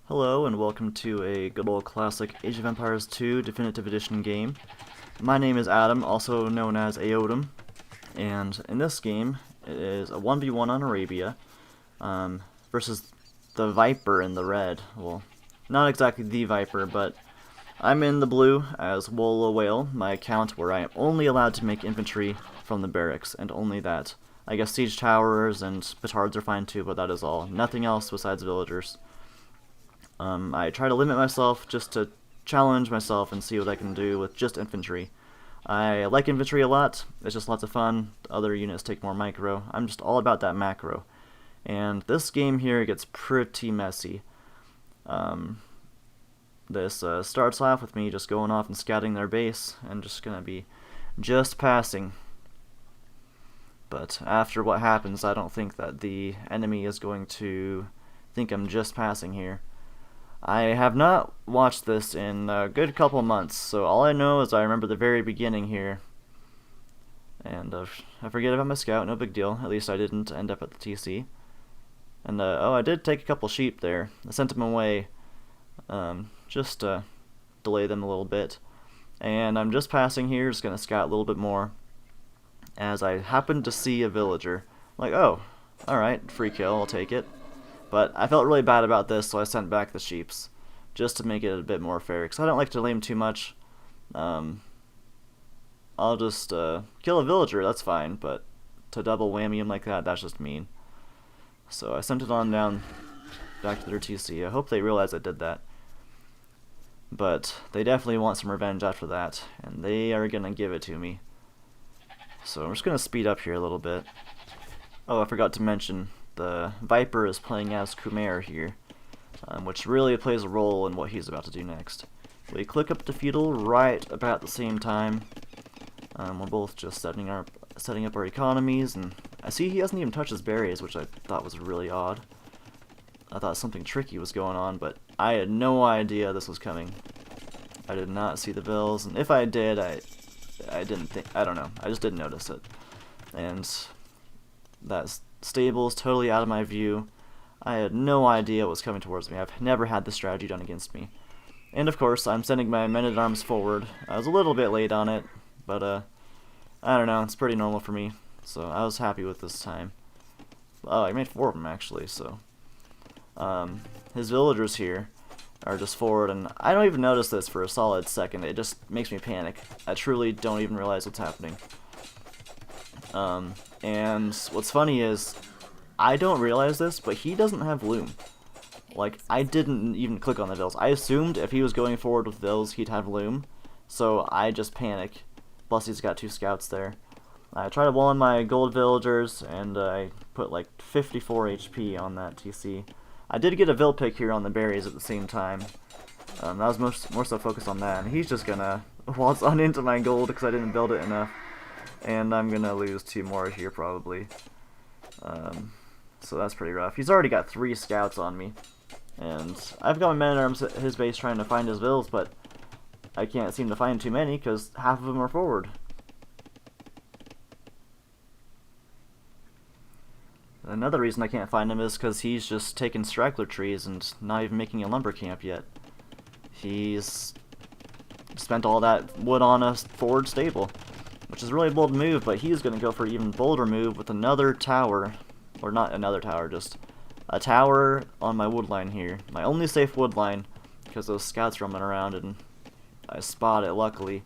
Hello and welcome to a good old classic Age of Empires 2 Definitive Edition game. My name is Adam, also known as Aodum, and in this game it is a 1v1 on Arabia versus the Viper in the red. Well, not exactly the Viper, but I'm in the blue as WololoWhale, my account where I am only allowed to make infantry from the barracks, and only that. I guess siege towers and petards are fine too, but that is all. Nothing else besides villagers. I try to limit myself just to challenge myself and see what I can do with just infantry. I like infantry a lot, it's just lots of fun. Other units take more micro. I'm just all about that macro. And this game here gets pretty messy. This starts off with me just going off and scouting their base and just gonna be just passing. But after what happens, I don't think that the enemy is going to think I'm just passing here. I have not watched this in a good couple months, so all I know is I remember the very beginning here. And I forget about my scout, no big deal. At least I didn't end up at the TC. And oh, I did take a couple sheep there. I sent them away just to delay them a little bit. And I'm just passing here, just gonna scout a little bit more. As I happened to see a villager. Like, oh, alright, free kill, I'll take it. But I felt really bad about this, so I sent back the sheeps, just to make it a bit more fair, because I don't like to lame too much. I'll just kill a villager, that's fine, but to double whammy him like that, that's just mean. So I sent it on down back to their TC. I hope they realize I did that. But they definitely want some revenge after that, and they are going to give it to me. So I'm just going to speed up here a little bit. Oh, I forgot to mention, the Viper is playing as Khmer here, which really plays a role in what he's about to do next. We click up to feudal right about the same time. We're both just setting up our economies, and I see he hasn't even touched his berries, which I thought was really odd. I thought something tricky was going on, but I had no idea this was coming. I did not see the bills, and if I did, I didn't think, I don't know, I just didn't notice it. And that stable is totally out of my view. I had no idea what was coming towards me. I've never had this strategy done against me. And of course, I'm sending my men-at-arms forward. I was a little bit late on it, but I don't know, it's pretty normal for me. So I was happy with this time. Oh, I made 4 of them actually, so. His villagers here are just forward, and I don't even notice this for a solid second. It just makes me panic. I truly don't even realize what's happening. And what's funny is, I don't realize this, but he doesn't have Loom. Like, I didn't even click on the vills. I assumed if he was going forward with vills, he'd have Loom. So I just panic. Plus he's got 2 scouts there. I try to wall in my gold villagers, and I put like 54 HP on that TC. I did get a vill pick here on the berries at the same time. That was more so focused on that, and he's just gonna waltz on into my gold because I didn't build it enough. And I'm gonna lose 2 more here probably. So that's pretty rough. He's already got 3 scouts on me. And I've got my men-at-arms at his base trying to find his vills, but I can't seem to find too many because half of them are forward. Another reason I can't find him is because he's just taking straggler trees and not even making a lumber camp yet. He's spent all that wood on a forward stable, which is a really bold move, but he's going to go for an even bolder move with another tower. Or not another tower, just a tower on my wood line here. My only safe wood line, because those scouts roaming around, and I spot it luckily.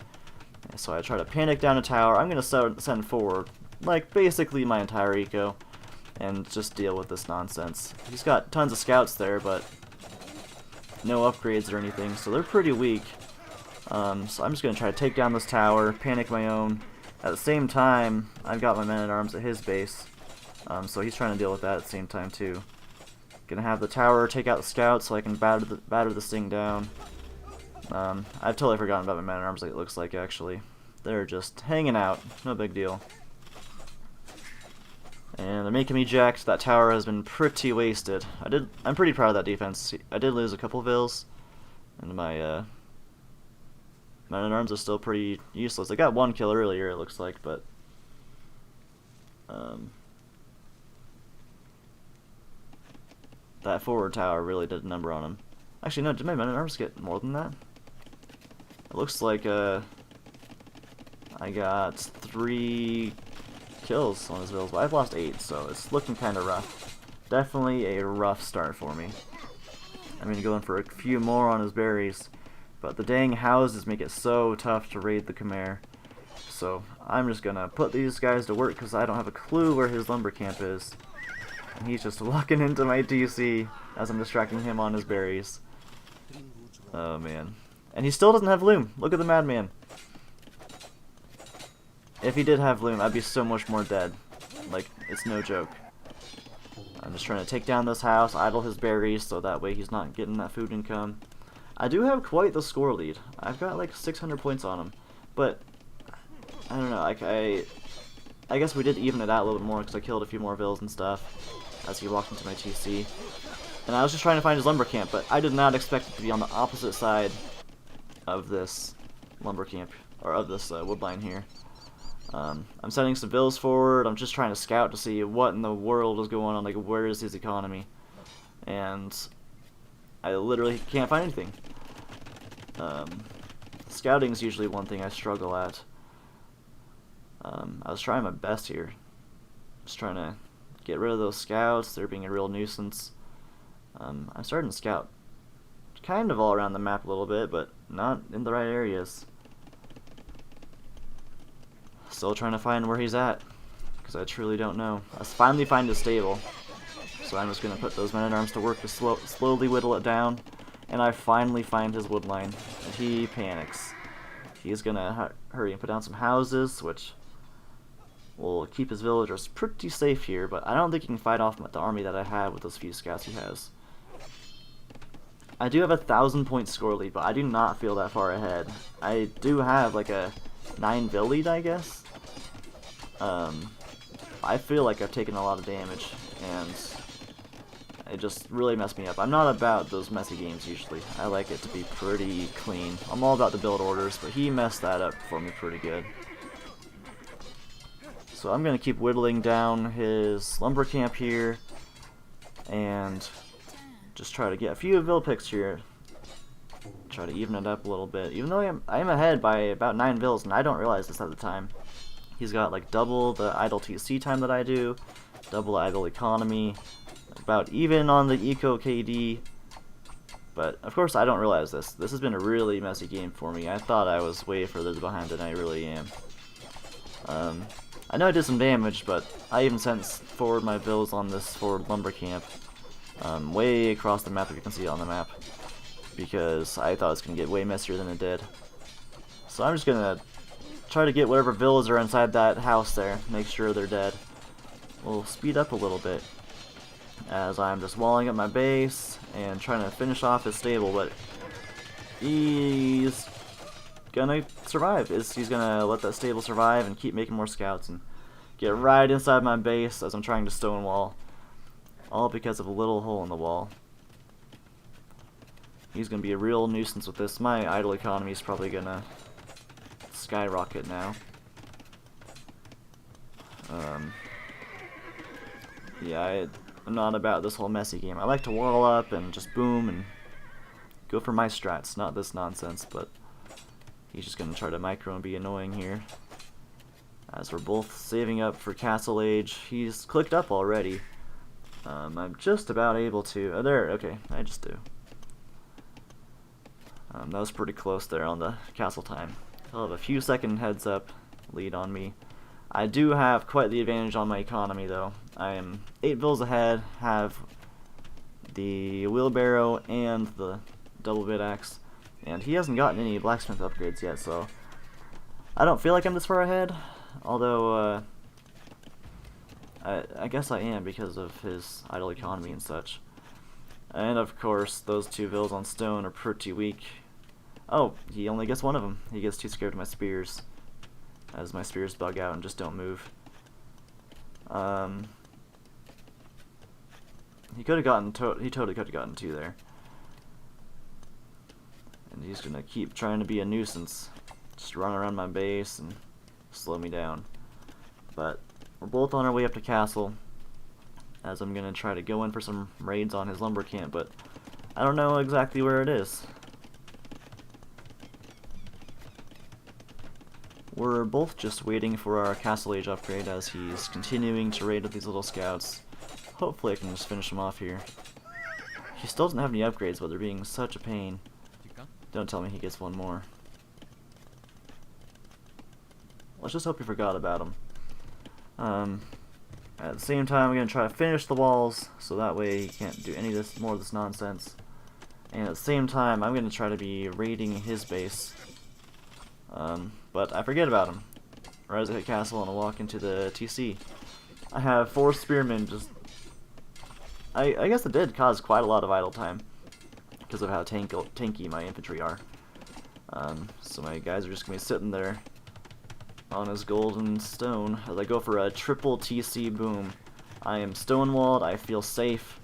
So I try to panic down a tower. I'm going to send forward, like, basically my entire eco, and just deal with this nonsense. He's got tons of scouts there, but no upgrades or anything, so they're pretty weak. So I'm just going to try to take down this tower, panic my own. At the same time, I've got my men-at-arms at his base, so he's trying to deal with that at the same time too. Gonna have the tower take out the scouts so I can batter this thing down. I've totally forgotten about my men-at-arms, like it looks like, actually. They're just hanging out, no big deal. And they're making me jacked. That tower has been pretty wasted. I'm pretty proud of that defense. I did lose a couple vills, and my men-at-arms are still pretty useless. I got 1 kill earlier, it looks like, but that forward tower really did a number on him. Actually, no, did my men-at-arms get more than that? It looks like I got 3 kills on his villas, but I've lost 8, so it's looking kind of rough. Definitely a rough start for me. I'm going to go in for a few more on his berries, but the dang houses make it so tough to raid the Khmer. So I'm just going to put these guys to work because I don't have a clue where his lumber camp is. And he's just walking into my TC as I'm distracting him on his berries. Oh man. And he still doesn't have Loom. Look at the madman. If he did have Loom, I'd be so much more dead. Like, it's no joke. I'm just trying to take down this house, idle his berries, so that way he's not getting that food income. I do have quite the score lead. I've got like 600 points on him. But, I don't know, like I guess we did even it out a little bit more because I killed a few more villas and stuff as he walked into my TC. And I was just trying to find his lumber camp, but I did not expect it to be on the opposite side of this lumber camp, or of this woodline here. I'm sending some villas forward. I'm just trying to scout to see what in the world is going on, like where is his economy. And I literally can't find anything. Scouting is usually one thing I struggle at. I was trying my best here. Just trying to get rid of those scouts. They're being a real nuisance. I'm starting to scout kind of all around the map a little bit, but not in the right areas. Still trying to find where he's at, because I truly don't know. I finally find his stable, so I'm just going to put those men-at-arms to work to slowly whittle it down, and I finally find his wood line, and he panics. He's going to hurry and put down some houses, which will keep his villagers pretty safe here, but I don't think he can fight off the army that I have with those few scouts he has. I do have a 1,000-point score lead, but I do not feel that far ahead. I do have like a 9 vill lead, I guess. I feel like I've taken a lot of damage, and it just really messed me up. I'm not about those messy games usually. I like it to be pretty clean. I'm all about the build orders, but he messed that up for me pretty good. So I'm going to keep whittling down his lumber camp here, and just try to get a few vill picks here. Try to even it up a little bit, even though I am ahead by about 9 vills, and I don't realize this at the time. He's got like double the idle TC time that I do, double the idle economy, about even on the eco KD. But of course I don't realize this. This has been a really messy game for me. I thought I was way further behind than I really am. I know I did some damage, but I even sent forward my vills on this forward lumber camp, way across the map, if you can see it on the map, because I thought it was going to get way messier than it did. So I'm just going to try to get whatever villas are inside that house there, make sure they're dead. We'll speed up a little bit as I'm just walling up my base and trying to finish off his stable, but he's gonna survive. He's gonna let that stable survive and keep making more scouts and get right inside my base as I'm trying to stonewall, all because of a little hole in the wall. He's gonna be a real nuisance with this. My idle economy is probably gonna skyrocket now. Yeah, I'm not about this whole messy game. I like to wall up and just boom and go for my strats, not this nonsense, but he's just gonna try to micro and be annoying here. As we're both saving up for Castle Age. He's clicked up already. I'm just about able to... Oh, there, okay, I just do. That was pretty close there on the castle time. He'll have a few second heads up lead on me. I do have quite the advantage on my economy though. I am 8 vills ahead, have the wheelbarrow and the double bit axe, and he hasn't gotten any blacksmith upgrades yet, so I don't feel like I'm this far ahead, although I guess I am because of his idle economy and such. And of course those 2 vills on stone are pretty weak. Oh, he only gets one of them. He gets too scared of my spears, as my spears bug out and just don't move. He could have gotten he totally could have gotten 2 there. And he's gonna keep trying to be a nuisance, just run around my base and slow me down. But we're both on our way up to castle, as I'm gonna try to go in for some raids on his lumber camp, but I don't know exactly where it is. We're both just waiting for our Castle Age upgrade as he's continuing to raid with these little scouts. Hopefully I can just finish him off here. He still doesn't have any upgrades, but they're being such a pain. Don't tell me he gets one more. Let's just hope he forgot about him. At the same time, I'm going to try to finish the walls, so that way he can't do any of this more of this nonsense. And at the same time, I'm going to try to be raiding his base. But I forget about him. Right as I hit castle and I walk into the TC. I have 4 spearmen just... I guess it did cause quite a lot of idle time because of how tanky my infantry are. So my guys are just going to be sitting there on his golden stone as I go for a triple TC boom. I am stonewalled, I feel safe,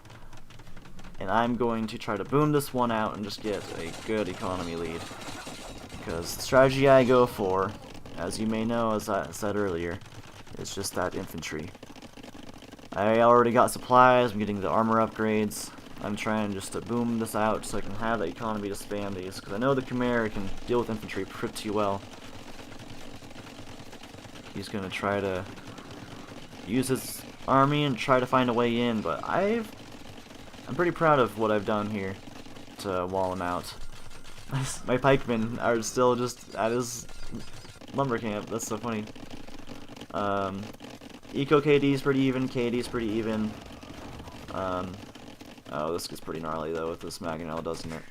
and I'm going to try to boom this one out and just get a good economy lead. Because the strategy I go for, as you may know, as I said earlier, is just that infantry. I already got supplies, I'm getting the armor upgrades. I'm trying just to boom this out so I can have the economy to spam these, because I know the Khmer can deal with infantry pretty well. He's going to try to use his army and try to find a way in, but I'm pretty proud of what I've done here to wall him out. My pikemen are still just at his lumber camp. That's so funny. Eco KD is pretty even. KD is pretty even. Oh, this gets pretty gnarly though with this Mangonel, doesn't it?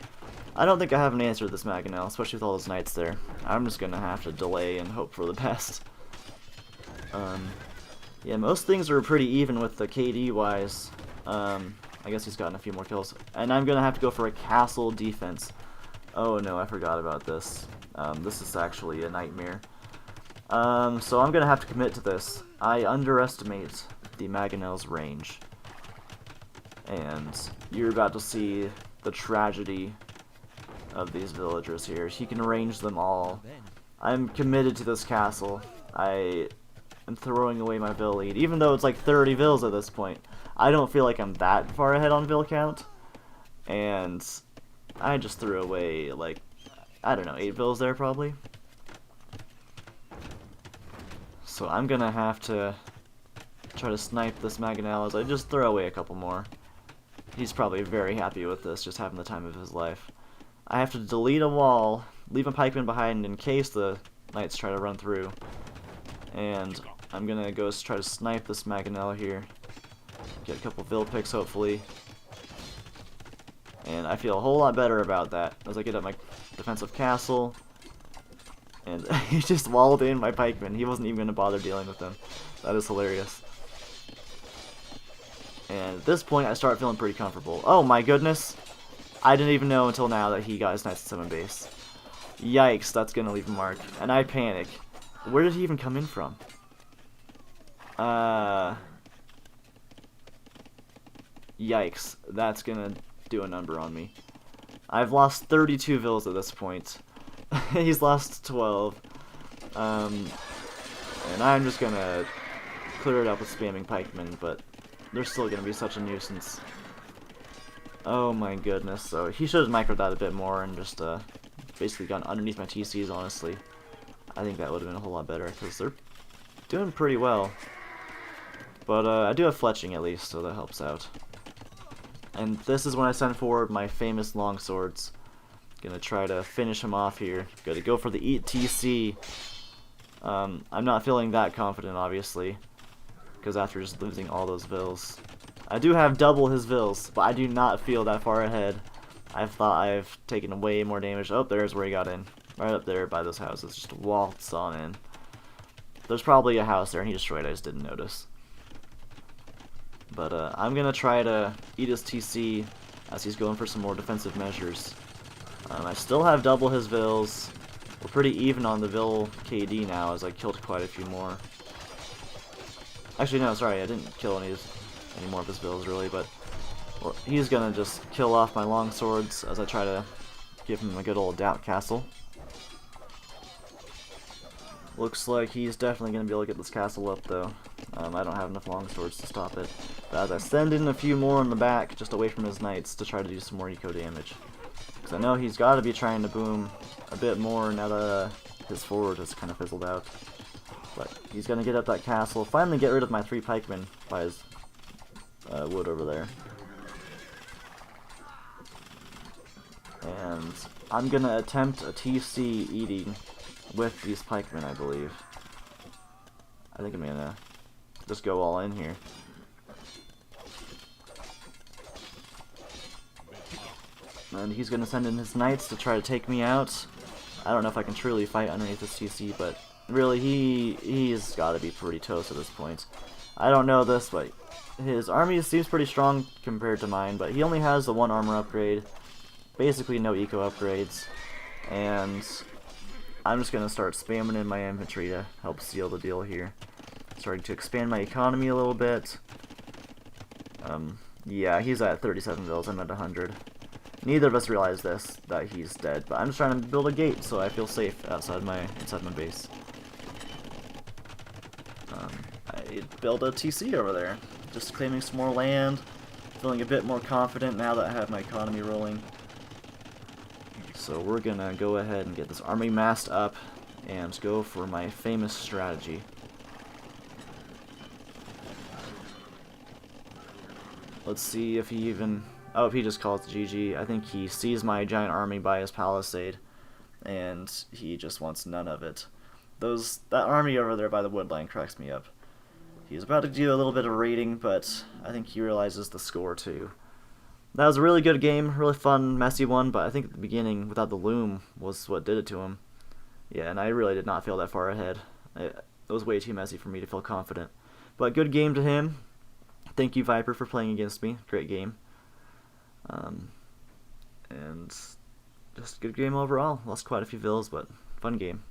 I don't think I have an answer to this Mangonel, especially with all those knights there. I'm just gonna have to delay and hope for the best. Yeah, most things are pretty even with the KD wise. I guess he's gotten a few more kills, and I'm gonna have to go for a castle defense. Oh no, I forgot about this. This is actually a nightmare. So I'm gonna have to commit to this. I underestimate the Mangonel's range. And you're about to see the tragedy of these villagers here. He can range them all. I'm committed to this castle. I am throwing away my vill lead. Even though it's like 30 vills at this point, I don't feel like I'm that far ahead on vill count. And I just threw away, like, I don't know, 8 vills there probably. So I'm gonna have to try to snipe this Mangonel as I just throw away a couple more. He's probably very happy with this, just having the time of his life. I have to delete a wall, leave a pikeman behind in case the knights try to run through. And I'm gonna go try to snipe this Mangonel here. Get a couple vill picks hopefully. And I feel a whole lot better about that as I get up my defensive castle. And he just walled in my pikeman. He wasn't even gonna bother dealing with them. That is hilarious. And at this point, I start feeling pretty comfortable. Oh my goodness! I didn't even know until now that he got his Knights at 7 base. Yikes, that's gonna leave a mark. And I panic. Where did he even come in from? Yikes, that's gonna do a number on me. I've lost 32 vills at this point. He's lost 12. And I'm just gonna clear it up with spamming pikemen, but they're still gonna be such a nuisance. Oh my goodness, so he should have microed that a bit more and just basically gotten underneath my TCs, honestly. I think that would have been a whole lot better, because they're doing pretty well. But I do have fletching at least, so that helps out. And this is when I send forward my famous longswords. Gonna try to finish him off here. Gonna go for the eat TC. I'm not feeling that confident, obviously, because after just losing all those vills. I do have double his vills, but I do not feel that far ahead. I thought I've taken way more damage. Oh, there's where he got in. Right up there by those houses. Just waltz on in. There's probably a house there and he destroyed it. I just didn't notice. But I'm gonna try to eat his TC as he's going for some more defensive measures. I still have double his vills. We're pretty even on the vill KD now as I killed quite a few more. Actually, no, sorry, I didn't kill any more of his vills really, but well, he's gonna just kill off my longswords as I try to give him a good old doubt castle. Looks like he's definitely gonna be able to get this castle up though. I don't have enough longswords to stop it. But as I send in a few more in the back, just away from his knights, to try to do some more eco damage. Because I know he's got to be trying to boom a bit more now that his forward has kind of fizzled out. But he's going to get up that castle, finally get rid of my 3 pikemen by his wood over there. And I'm going to attempt a TC eating with these pikemen, I believe. I think I'm going to just go all in here. And he's going to send in his knights to try to take me out. I don't know if I can truly fight underneath this TC, but really he's got to be pretty toast at this point. I don't know this, but his army seems pretty strong compared to mine, but he only has the 1 armor upgrade, basically no eco upgrades, and I'm just going to start spamming in my infantry to help seal the deal here. Starting to expand my economy a little bit. Yeah, he's at 37 vills, I'm at 100. Neither of us realize this, that he's dead, but I'm just trying to build a gate so I feel safe inside my base. I built a TC over there, just claiming some more land, feeling a bit more confident now that I have my economy rolling. So we're gonna go ahead and get this army massed up and go for my famous strategy. Let's see if he even... Oh, if he just calls GG. I think he sees my giant army by his palisade, and he just wants none of it. That army over there by the woodline cracks me up. He's about to do a little bit of raiding, but I think he realizes the score too. That was a really good game, really fun, messy one, but I think at the beginning, without the Loom, was what did it to him. Yeah, and I really did not feel that far ahead. It was way too messy for me to feel confident. But good game to him. Thank you, Viper, for playing against me. Great game. And just good game overall. Lost quite a few vills, but fun game.